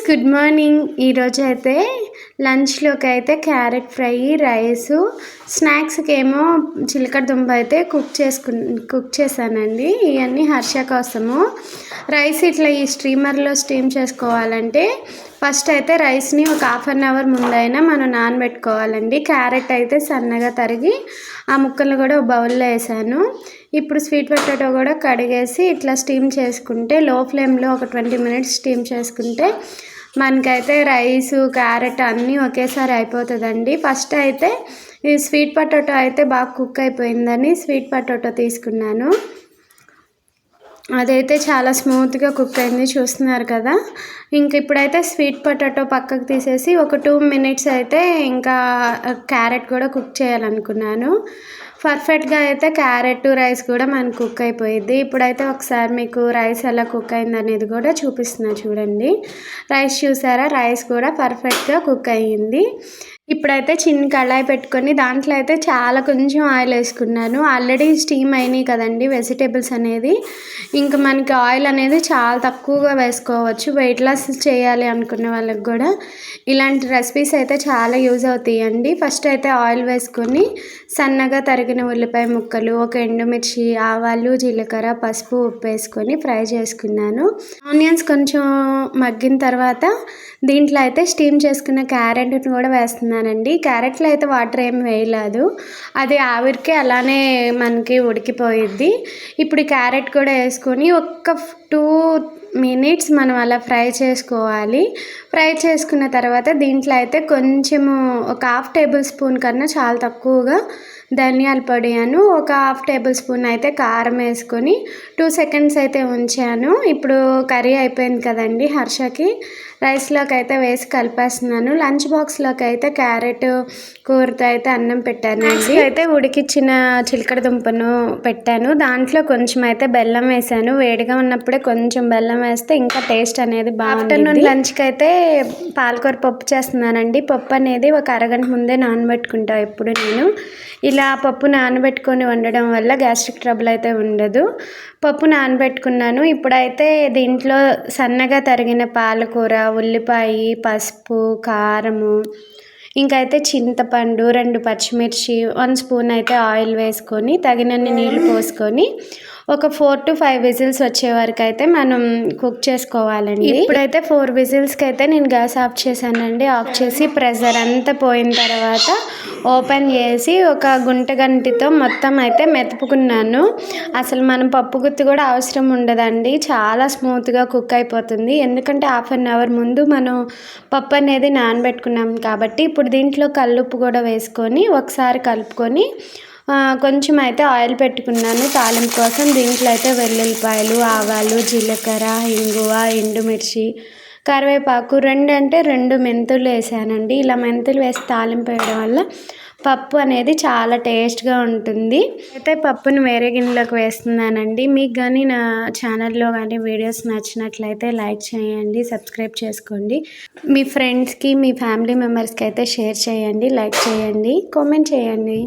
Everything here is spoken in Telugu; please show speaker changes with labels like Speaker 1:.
Speaker 1: Good morning. ఈరోజు అయితే లంచ్లోకి అయితే క్యారెట్ ఫ్రై, రైసు, స్నాక్స్కి ఏమో చిలకడ దుంప అయితే కుక్ చేశానండి. ఇవన్నీ హర్ష కోసము. రైస్ ఇట్లా ఈ స్టీమర్లో స్టీమ్ చేసుకోవాలంటే ఫస్ట్ అయితే రైస్ని ఒక ½ అవర్ ముందైనా మనం నానబెట్టుకోవాలండి. క్యారెట్ అయితే సన్నగా తరిగి ఆ ముక్కలు కూడా బౌల్లో వేసాను. ఇప్పుడు స్వీట్ పొటాటో కూడా కడిగేసి ఇట్లా స్టీమ్ చేసుకుంటే లో ఫ్లేమ్లో ఒక 20 మినిట్స్ స్టీమ్ చేసుకుంటే మనకైతే రైసు, క్యారెట్ అన్నీ ఒకేసారి అయిపోతుందండి. ఫస్ట్ అయితే ఈ స్వీట్ పొటాటో అయితే బాగా కుక్ అయిపోయిందని స్వీట్ పొటాటో తీసుకున్నాను. అదైతే చాలా స్మూత్గా కుక్ అయింది, చూస్తున్నారు కదా. ఇంక ఇప్పుడైతే స్వీట్ పొటాటో పక్కకు తీసేసి ఒక 2 మినిట్స్ అయితే ఇంకా క్యారెట్ కూడా కుక్ చేయాలనుకున్నాను. పర్ఫెక్ట్గా అయితే క్యారెట్, రైస్ కూడా మనకు కుక్ అయిపోయింది. ఇప్పుడైతే ఒకసారి మీకు రైస్ ఎలా కుక్ అయింది అనేది కూడా చూపిస్తున్నా చూడండి. రైస్ చూసారా, రైస్ కూడా పర్ఫెక్ట్గా కుక్ అయ్యింది. ఇప్పుడైతే చిన్న కళాయి పెట్టుకొని దాంట్లో అయితే కొంచెం ఆయిల్ వేసుకున్నాను. ఆల్రెడీ స్టీమ్ అయినాయి కదండి వెజిటేబుల్స్ అనేది. ఇంకా మనకి ఆయిల్ అనేది చాలా తక్కువగా వేసుకోవచ్చు. వెయిట్ లాస్ చేయాలి అనుకున్న వాళ్ళకి కూడా ఇలాంటి రెసిపీస్ అయితే చాలా యూజ్ అవుతాయండి. ఫస్ట్ అయితే ఆయిల్ వేసుకొని సన్నగా తరిగిన ఉల్లిపాయ ముక్కలు, ఒక ఎండుమిర్చి, ఆవాలు, జీలకర్ర, పసుపు, ఉప్పు వేసుకొని ఫ్రై చేసుకున్నాను. ఆనియన్స్ కొంచెం మగ్గిన తర్వాత దీంట్లో అయితే స్టీమ్ చేసుకున్న క్యారెట్ని కూడా వేస్తున్నానండి. క్యారెట్లో అయితే వాటర్ ఏమి వేయలేదు, అది ఆవిరికే అలానే మనకి ఉడికిపోయిద్ది. ఇప్పుడు క్యారెట్ కూడా వేసుకొని ఒక 2 మినిట్స్ మనం అలా ఫ్రై చేసుకోవాలి. ఫ్రై చేసుకున్న తర్వాత దీంట్లో అయితే కొంచెము ఒక ½ టేబుల్ స్పూన్ కన్నా చాలా తక్కువగా ధనియాల పొడి, ఒక ½ టేబుల్ స్పూన్ అయితే కారం వేసుకొని 2 సెకండ్స్ అయితే ఉంచాను. ఇప్పుడు కర్రీ అయిపోయింది కదండి. హర్షకి రైస్లోకి అయితే వేసి కలిపేస్తున్నాను. లంచ్ బాక్స్లోకి అయితే క్యారెట్ కూరతో అయితే అన్నం పెట్టాను అండి. అయితే ఉడికిచ్చిన చిలకడ దుంపను పెట్టాను. దాంట్లో కొంచెం అయితే బెల్లం వేసాను. వేడిగా ఉన్నప్పుడే కొంచెం బెల్లం వేస్తే ఇంకా టేస్ట్ అనేది బాగుంటుంది. ఆఫ్టర్నూన్ లంచ్కి అయితే పాలకూర పప్పు చేస్తున్నానండి. పప్పు అనేది ఒక అరగంట ముందే నానబెట్టుకుంటా ఎప్పుడు నేను. ఇలా పప్పు నానబెట్టుకొని వండడం వల్ల గ్యాస్ట్రిక్ ట్రబుల్ అయితే ఉండదు. పప్పు నానబెట్టుకున్నాను. ఇప్పుడైతే దీంట్లో సన్నగా తరిగిన పాలకూర, ఉల్లిపాయ, పసుపు, కారము, ఇంకైతే చింతపండు, 2 పచ్చిమిర్చి, 1 స్పూన్ అయితే ఆయిల్ వేసుకొని తగినన్ని నీళ్ళు పోసుకొని ఒక 4 to 5 విజిల్స్ వచ్చే వరకు అయితే మనం కుక్ చేసుకోవాలండి. ఇప్పుడైతే 4 విజిల్స్కి అయితే నేను గ్యాస్ ఆఫ్ చేశానండి. ఆఫ్ చేసి ప్రెషర్ అంతా పోయిన తర్వాత ఓపెన్ చేసి ఒక గుంటగంటితో మొత్తం అయితే మెతుపుకున్నాను. అసలు మనం పప్పు గుత్తి కూడా అవసరం ఉండదండి, చాలా స్మూత్గా కుక్ అయిపోతుంది. ఎందుకంటే ½ అవర్ ముందు మనం పప్పు అనేది నానబెట్టుకున్నాం కాబట్టి. ఇప్పుడు దీంట్లో కల్లుప్పు కూడా వేసుకొని ఒకసారి కలుపుకొని కొంచెం అయితే ఆయిల్ పెట్టుకున్నాను తాలింపు కోసం. దీంట్లో అయితే వెల్లుల్లిపాయలు, ఆవాలు, జీలకర్ర, ఇంగువ, ఎండుమిర్చి, కరివేపాకు, 2 మెంతులు వేసానండి. ఇలా మెంతులు వేసి తాలింపు వేయడం వల్ల పప్పు అనేది చాలా టేస్ట్గా ఉంటుంది. అయితే పప్పును వేరే గిన్నెలోకి వేస్తున్నానండి. మీకు కానీ నా ఛానల్లో కానీ వీడియోస్ నచ్చినట్లయితే లైక్ చేయండి, సబ్స్క్రైబ్ చేసుకోండి. మీ ఫ్రెండ్స్కి, మీ ఫ్యామిలీ మెంబర్స్కి అయితే షేర్ చేయండి, లైక్ చేయండి, కామెంట్ చేయండి.